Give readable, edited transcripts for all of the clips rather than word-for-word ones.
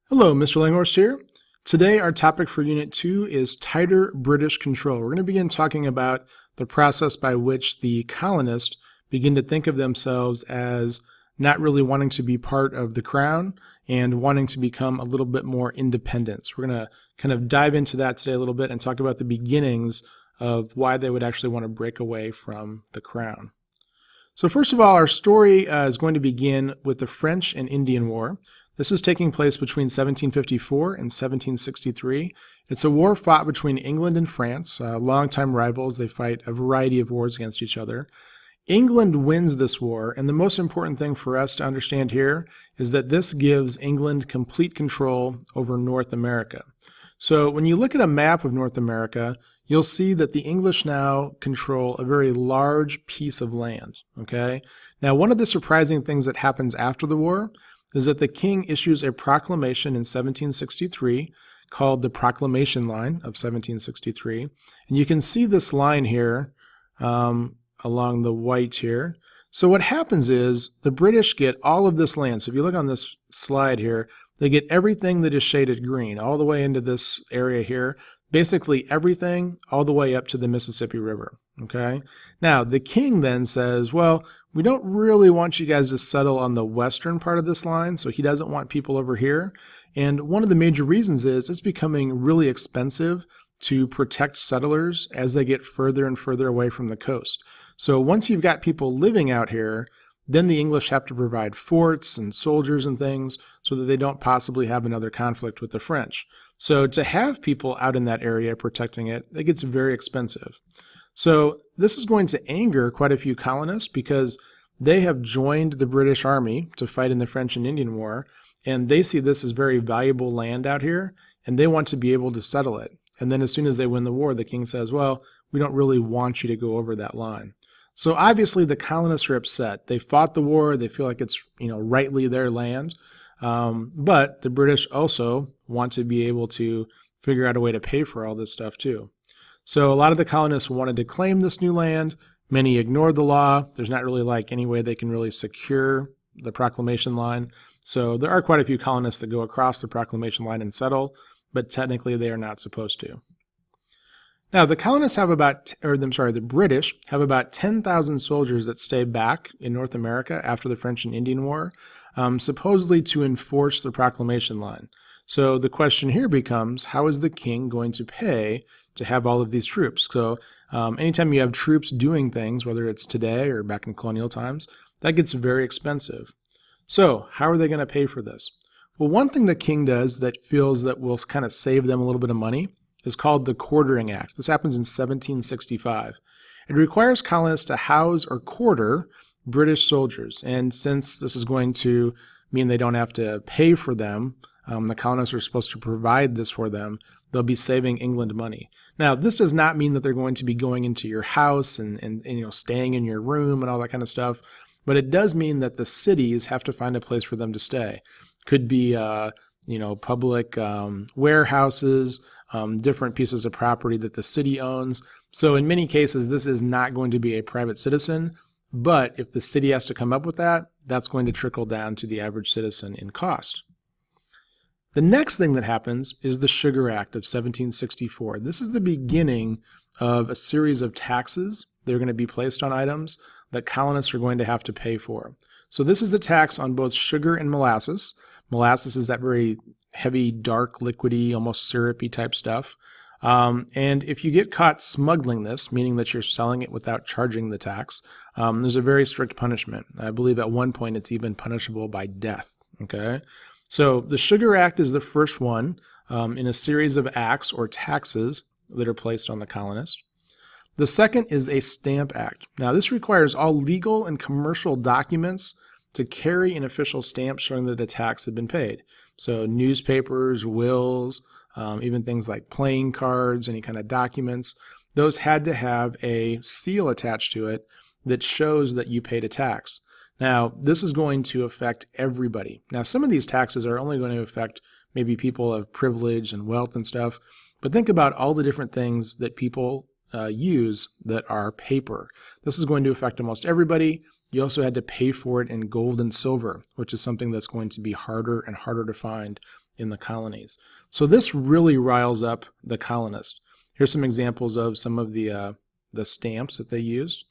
Hello, Mr. Langhorst here. Today our topic for Unit 2 is tighter British control. We're going to begin talking about the process by which the colonists begin to think of themselves as not really wanting to be part of the crown and wanting to become a little bit more independent. So we're going to kind of dive into that today a little bit and talk about the beginnings of why they would actually want to break away from the crown. So first of all, our story is going to begin with the French and Indian War. This is taking place between 1754 and 1763. It's a war fought between England and France, longtime rivals. They fight a variety of wars against each other. England wins this war, and the most important thing for us to understand here is that this gives England complete control over North America. So when you look at a map of North America, you'll see that the English now control a very large piece of land, okay? Now, one of the surprising things that happens after the war is that the king issues a proclamation in 1763 called the Proclamation Line of 1763. And you can see this line here along the white here. So what happens is the British get all of this land. So if you look on this slide here, they get everything that is shaded green all the way into this area here. Basically everything all the way up to the Mississippi River, okay? Now, the king then says, well, we don't really want you guys to settle on the western part of this line, so he doesn't want people over here. And one of the major reasons is it's becoming really expensive to protect settlers as they get further and further away from the coast. So once you've got people living out here, then the English have to provide forts and soldiers and things so that they don't possibly have another conflict with the French. So to have people out in that area protecting it, it gets very expensive. So this is going to anger quite a few colonists because they have joined the British Army to fight in the French and Indian War, and they see this as very valuable land out here, and they want to be able to settle it. And then as soon as they win the war, the king says, well, we don't really want you to go over that line. So obviously the colonists are upset. They fought the war. They feel like it's, rightly their land. But the British also want to be able to figure out a way to pay for all this stuff too. So a lot of the colonists wanted to claim this new land. Many ignored the law. There's not really like any way they can really secure the Proclamation Line. So there are quite a few colonists that go across the Proclamation Line and settle, but technically they are not supposed to. Now, the British have about 10,000 soldiers that stay back in North America after the French and Indian War, supposedly to enforce the Proclamation Line. So the question here becomes, how is the king going to pay to have all of these troops? So anytime you have troops doing things, whether it's today or back in colonial times, that gets very expensive. So how are they going to pay for this? Well, one thing the king does that feels that will kind of save them a little bit of money is called the Quartering Act. This happens in 1765. It requires colonists to house or quarter British soldiers. And since this is going to mean they don't have to pay for them, the colonists are supposed to provide this for them, they'll be saving England money. Now, this does not mean that they're going to be going into your house and staying in your room and all that kind of stuff, but it does mean that the cities have to find a place for them to stay. Could be public warehouses, different pieces of property that the city owns. So in many cases, this is not going to be a private citizen, but if the city has to come up with that, that's going to trickle down to the average citizen in cost. The next thing that happens is the Sugar Act of 1764. This is the beginning of a series of taxes that are going to be placed on items that colonists are going to have to pay for. So this is a tax on both sugar and molasses. Molasses is that very heavy, dark, liquidy, almost syrupy type stuff. And if you get caught smuggling this, meaning that you're selling it without charging the tax, there's a very strict punishment. I believe at one point it's even punishable by death. Okay, so the Sugar Act is the first one in a series of acts or taxes that are placed on the colonists. The second is a Stamp Act. Now this requires all legal and commercial documents to carry an official stamp showing that a tax had been paid. So newspapers, wills, even things like playing cards, any kind of documents, those had to have a seal attached to it that shows that you paid a tax. Now, this is going to affect everybody. Now, some of these taxes are only going to affect maybe people of privilege and wealth and stuff, but think about all the different things that people use that are paper. This is going to affect almost everybody. You also had to pay for it in gold and silver, which is something that's going to be harder and harder to find in the colonies. So this really riles up the colonists. Here's some examples of some of the stamps that they used.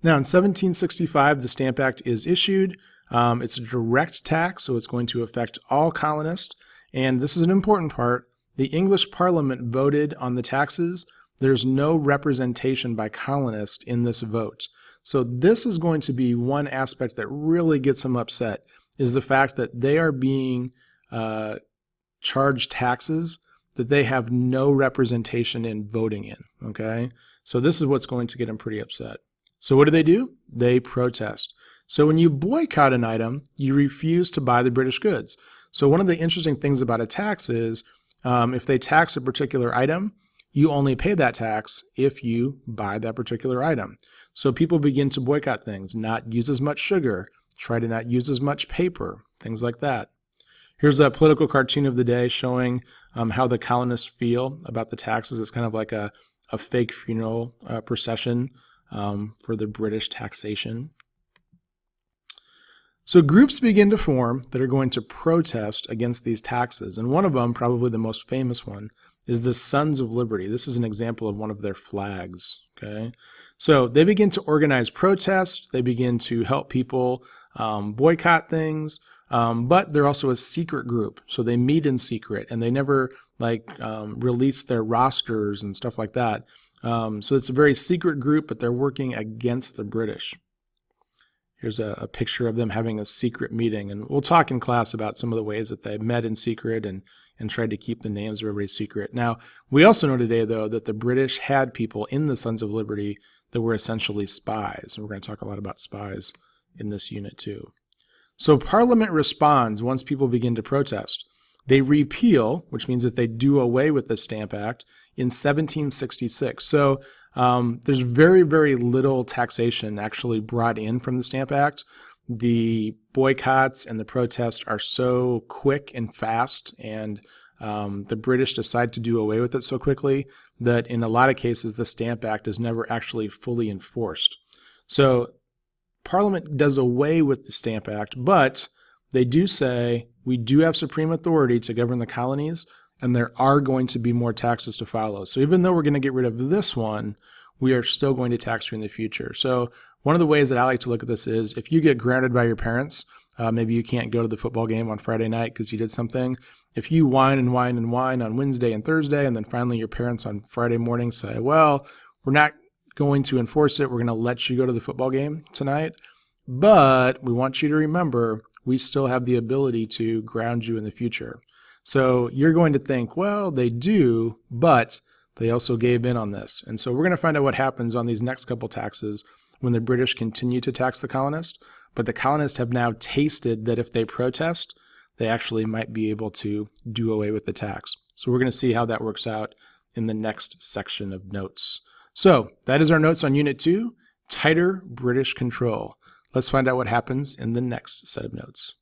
Now in 1765, the Stamp Act is issued. It's a direct tax, so it's going to affect all colonists. And this is an important part. The English Parliament voted on the taxes. There's no representation by colonists in this vote. So this is going to be one aspect that really gets them upset, is the fact that they are being charged taxes that they have no representation in voting in, okay? So this is what's going to get them pretty upset. So what do? They protest. So when you boycott an item, you refuse to buy the British goods. So one of the interesting things about a tax is if they tax a particular item, you only pay that tax if you buy that particular item. So people begin to boycott things, not use as much sugar, try to not use as much paper, things like that. Here's a political cartoon of the day showing how the colonists feel about the taxes. It's kind of like a fake funeral procession for the British taxation. So groups begin to form that are going to protest against these taxes. And one of them, probably the most famous one, is the Sons of Liberty. This is an example of one of their flags. Okay, so they begin to organize protests. They begin to help people boycott things. But they're also a secret group, so they meet in secret, and they never release their rosters and stuff like that. So it's a very secret group, but they're working against the British. Here's a picture of them having a secret meeting, and we'll talk in class about some of the ways that they met in secret and tried to keep the names of everybody secret. Now, we also know today, though, that the British had people in the Sons of Liberty that were essentially spies, and we're going to talk a lot about spies in this unit too. So Parliament responds once people begin to protest. They repeal, which means that they do away with the Stamp Act, in 1766. So there's very, very little taxation actually brought in from the Stamp Act. The boycotts and the protests are so quick and fast, and the British decide to do away with it so quickly that in a lot of cases the Stamp Act is never actually fully enforced. So Parliament does away with the Stamp Act, but they do say we do have supreme authority to govern the colonies, and there are going to be more taxes to follow. So even though we're going to get rid of this one, we are still going to tax you in the future. So one of the ways that I like to look at this is if you get grounded by your parents, maybe you can't go to the football game on Friday night because you did something. If you whine and whine and whine on Wednesday and Thursday, and then finally your parents on Friday morning say, well, we're not going to enforce it. We're going to let you go to the football game tonight, but we want you to remember we still have the ability to ground you in the future. So you're going to think, well, they do, but they also gave in on this. And so we're going to find out what happens on these next couple taxes when the British continue to tax the colonists, but the colonists have now tasted that if they protest, they actually might be able to do away with the tax. So we're going to see how that works out in the next section of notes. So that is our notes on Unit 2, Tighter British Control. Let's find out what happens in the next set of notes.